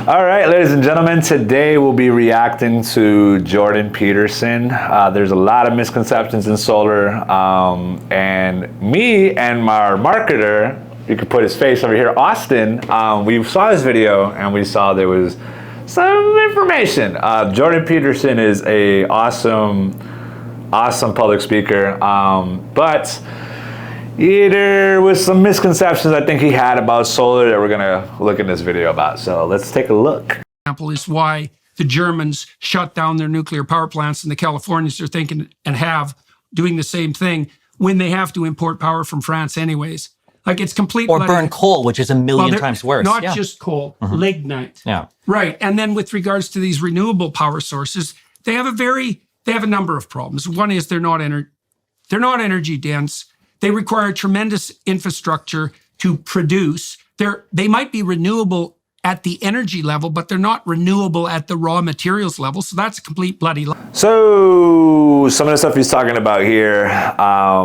All right, ladies and gentlemen, today we'll be reacting to Jordan Peterson. There's a lot of misconceptions in solar, and me and our marketer, you can put his face over here, Austin, we saw this video and we saw there was some information. Jordan Peterson is a awesome public speaker, but there was some misconceptions I think he had about solar that we're gonna look in this video about. So let's take a look. Example is why the Germans shut down their nuclear power plants and the Californians are thinking and doing the same thing when they have to import power from France anyways. Like it's complete. Or burn coal, which is a million times worse. Not just coal, lignite. Yeah. Right. And then with regards to these renewable power sources, they have a number of problems. One is they're not energy dense. They require tremendous infrastructure to produce. They might be renewable at the energy level, but they're not renewable at the raw materials level. So that's a complete bloody lie. So some of the stuff he's talking about here, a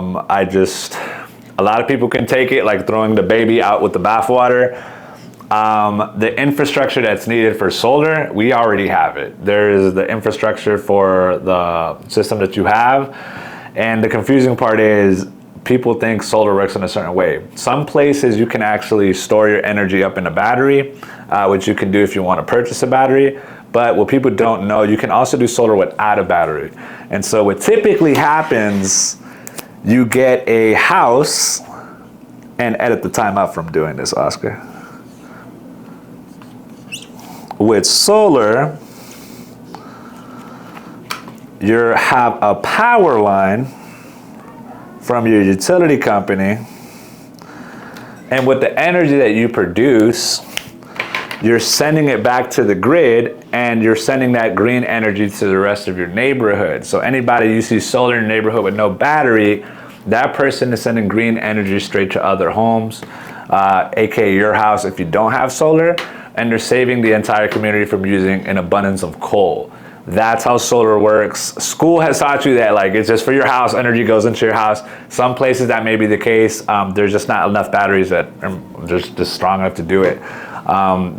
lot of people can take it like throwing the baby out with the bathwater. The infrastructure that's needed for solar, we already have it. There is the infrastructure for the system that you have. And the confusing part is people think solar works in a certain way. Some places you can actually store your energy up in a battery, which you can do if you want to purchase a battery. But what people don't know, you can also do solar without a battery. And so what typically happens, you get a house, and edit the time out from doing this, Oscar. With solar, you have a power line from your utility company, and with the energy that you produce, you're sending it back to the grid, and you're sending that green energy to the rest of your neighborhood. So anybody you see solar in your neighborhood with no battery, that person is sending green energy straight to other homes, aka your house if you don't have solar, and they're saving the entire community from using an abundance of coal. That's how solar works. School has taught you that like it's just for your house, energy goes into your house. Some places that may be the case, there's just not enough batteries that are just strong enough to do it.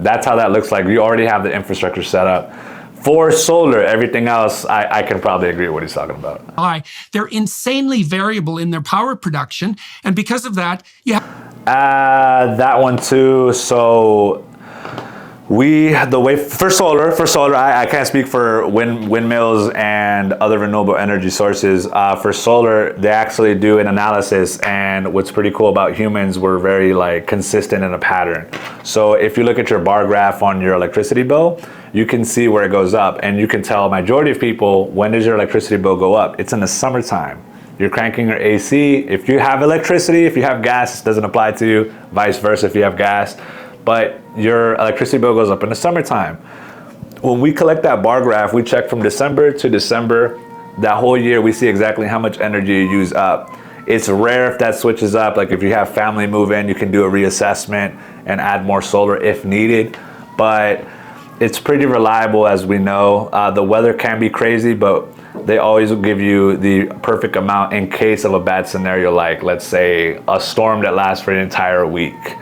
That's how that looks like. You already have the infrastructure set up. For solar, everything else, I can probably agree with what he's talking about. They're insanely variable in their power production, and because of that, you have that one too. So for solar, I can't speak for windmills and other renewable energy sources. For solar, they actually do an analysis, and what's pretty cool about humans, we're very like consistent in a pattern. So if you look at your bar graph on your electricity bill, you can see where it goes up, and you can tell majority of people, when does your electricity bill go up? It's in the summertime. You're cranking your AC. If you have electricity, if you have gas, it doesn't apply to you, vice versa if you have gas. But your electricity bill goes up in the summertime. When we collect that bar graph, we check from December to December. That whole year, we see exactly how much energy you use up. It's rare if that switches up. Like if you have family move in, you can do a reassessment and add more solar if needed. But it's pretty reliable, as we know. The weather can be crazy, but they always will give you the perfect amount in case of a bad scenario, like let's say a storm that lasts for an entire week.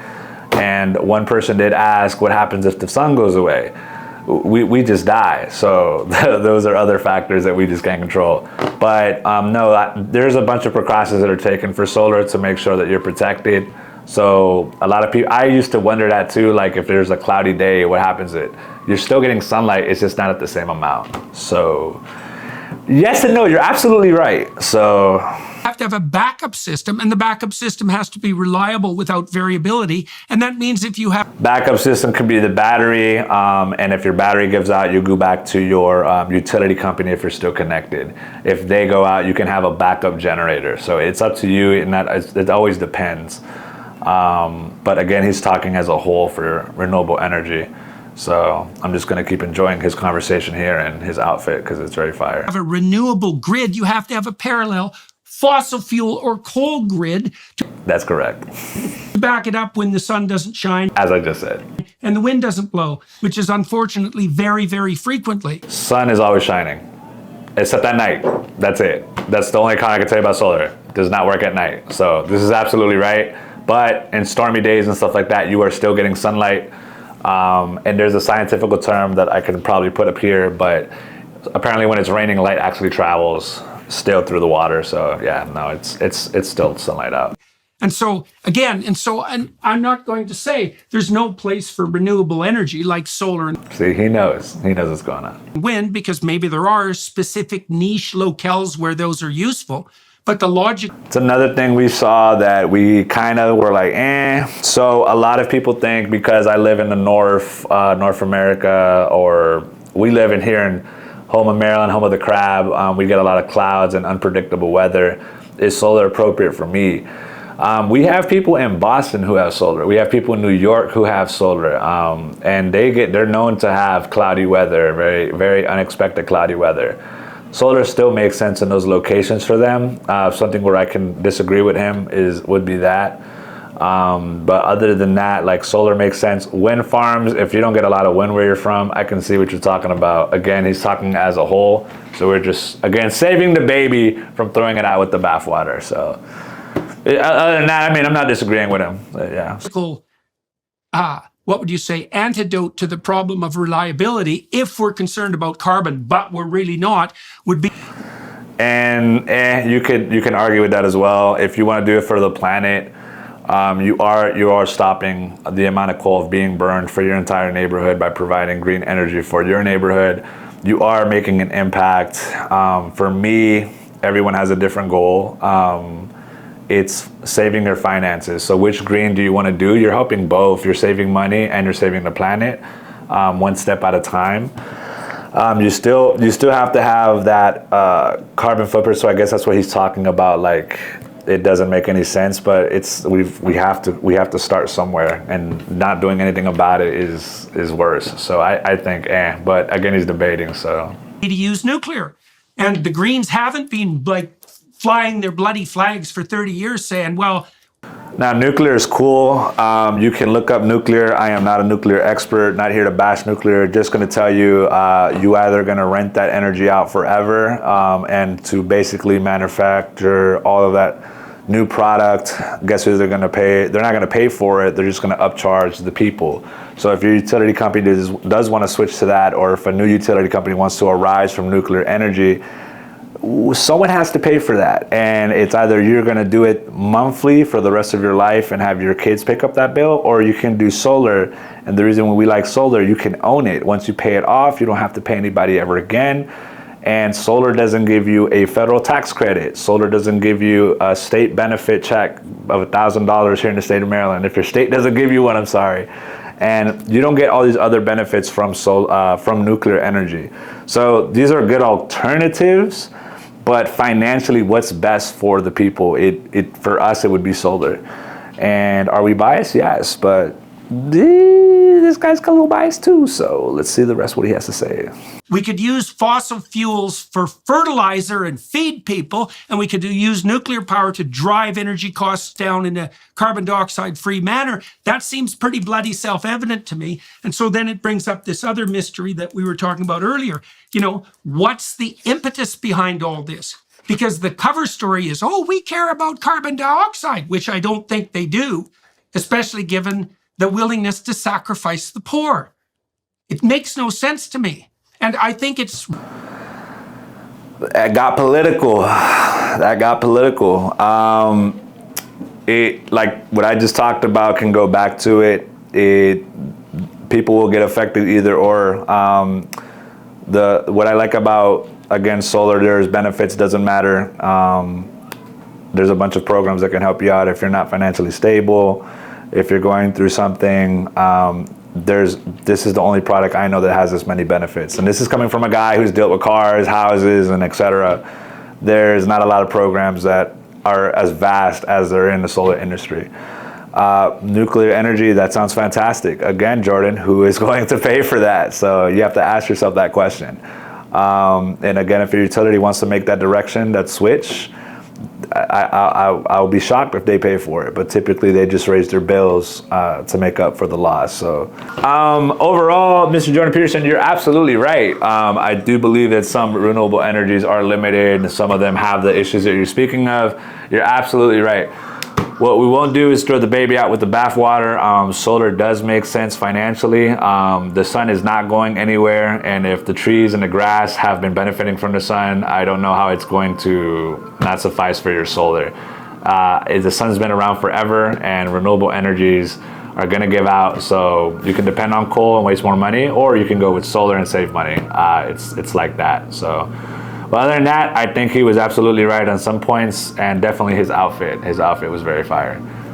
And one person did ask, what happens if the sun goes away? We just die. So those are other factors that we just can't control. But no, there's a bunch of precautions that are taken for solar to make sure that you're protected. So a lot of people, I used to wonder that too, like if there's a cloudy day, what happens? You're still getting sunlight, it's just not at the same amount. So yes and no, you're absolutely right. So have to have a backup system, and the backup system has to be reliable without variability. And that means if you have backup system could be the battery, and if your battery gives out, you go back to your utility company if you're still connected. If they go out, you can have a backup generator. So it's up to you, and it always depends. But again, he's talking as a whole for renewable energy. So I'm just going to keep enjoying his conversation here and his outfit because it's very fire. Have a renewable grid, you have to have a parallel fossil fuel or coal grid. That's correct. To back it up when the sun doesn't shine. As I just said. And the wind doesn't blow, which is unfortunately very, very frequently. Sun is always shining, except at night. That's it. That's the only con I can tell you about solar. It does not work at night. So this is absolutely right. But in stormy days and stuff like that, you are still getting sunlight. And there's a scientific term that I can probably put up here, but apparently when it's raining, light actually travels still through the water. So yeah, no, it's still sunlight out. And so again, and I'm not going to say there's no place for renewable energy like solar and See, he knows what's going on. wind, because maybe there are specific niche locales where those are useful. But the logic. It's another thing we saw that we kind of were like, eh. So a lot of people think because I live in the North America, or we live in here in home of Maryland, home of the crab, we get a lot of clouds and unpredictable weather. Is solar appropriate for me? We have people in Boston who have solar. We have people in New York who have solar, and they're known to have cloudy weather, very, very unexpected cloudy weather. Solar still makes sense in those locations for them. Something where I can disagree with him would be that. But other than that, like solar makes sense. Wind farms, if you don't get a lot of wind where you're from, I can see what you're talking about. Again, he's talking as a whole. So we're just, again, saving the baby from throwing it out with the bathwater. So other than that, I mean, I'm not disagreeing with him. But yeah. What would you say, antidote to the problem of reliability, if we're concerned about carbon, but we're really not, would be. And you can argue with that as well. If you want to do it for the planet, you are stopping the amount of coal being burned for your entire neighborhood by providing green energy for your neighborhood. You are making an impact. For me, everyone has a different goal. It's saving their finances. So which green do you want to do? You're helping both. You're saving money and you're saving the planet, one step at a time. You still have to have that carbon footprint. So I guess that's what he's talking about. Like, it doesn't make any sense, but we have to start somewhere, and not doing anything about it is worse. So I think, but again, he's debating. So to use nuclear, and the Greens haven't been like flying their bloody flags for 30 years saying, well. Now, nuclear is cool. You can look up nuclear. I am not a nuclear expert, not here to bash nuclear. Just going to tell you, you either going to rent that energy out forever and to basically manufacture all of that new product. Guess who they're going to pay? They're not going to pay for it. They're just going to upcharge the people. So if your utility company does want to switch to that, or if a new utility company wants to arise from nuclear energy, someone has to pay for that, and it's either you're going to do it monthly for the rest of your life and have your kids pick up that bill, or you can do solar. And the reason we like solar, you can own it. Once you pay it off, you don't have to pay anybody ever again. And solar doesn't give you a federal tax credit. Solar doesn't give you a state benefit check of $1,000 here in the state of Maryland. If your state doesn't give you one, I'm sorry. And you don't get all these other benefits from nuclear energy. So these are good alternatives. But financially, what's best for the people? For us, it would be solar. And are we biased? Yes, but this guy's got a little bias too. So let's see the rest of what he has to say. We could use fossil fuels for fertilizer and feed people, and we could use nuclear power to drive energy costs down in a carbon dioxide-free manner. That seems pretty bloody self-evident to me. And so then it brings up this other mystery that we were talking about earlier. You know, what's the impetus behind all this? Because the cover story is, oh, we care about carbon dioxide, which I don't think they do, especially given the willingness to sacrifice the poor. It makes no sense to me. And I think that got political. It, like what I just talked about, can go back to it. People will get affected either or. What I like about, again, solar, there's benefits, doesn't matter. There's a bunch of programs that can help you out if you're not financially stable, if you're going through something. This is the only product I know that has this many benefits. And this is coming from a guy who's dealt with cars, houses, and etc. There's not a lot of programs that are as vast as they're in the solar industry. Nuclear energy, that sounds fantastic. Again, Jordan, who is going to pay for that? So you have to ask yourself that question. And again, if your utility wants to make that direction, that switch, I'll be shocked if they pay for it, but typically they just raise their bills to make up for the loss. So overall, Mr. Jordan Peterson, you're absolutely right. I do believe that some renewable energies are limited, and some of them have the issues that you're speaking of. You're absolutely right. What we won't do is throw the baby out with the bathwater. Solar does make sense financially. The sun is not going anywhere, and if the trees and the grass have been benefiting from the sun, I don't know how it's going to not suffice for your solar. The sun's been around forever, and renewable energies are going to give out, so you can depend on coal and waste more money, or you can go with solar and save money. It's like that. So, but other than that, I think he was absolutely right on some points, and definitely his outfit was very fire.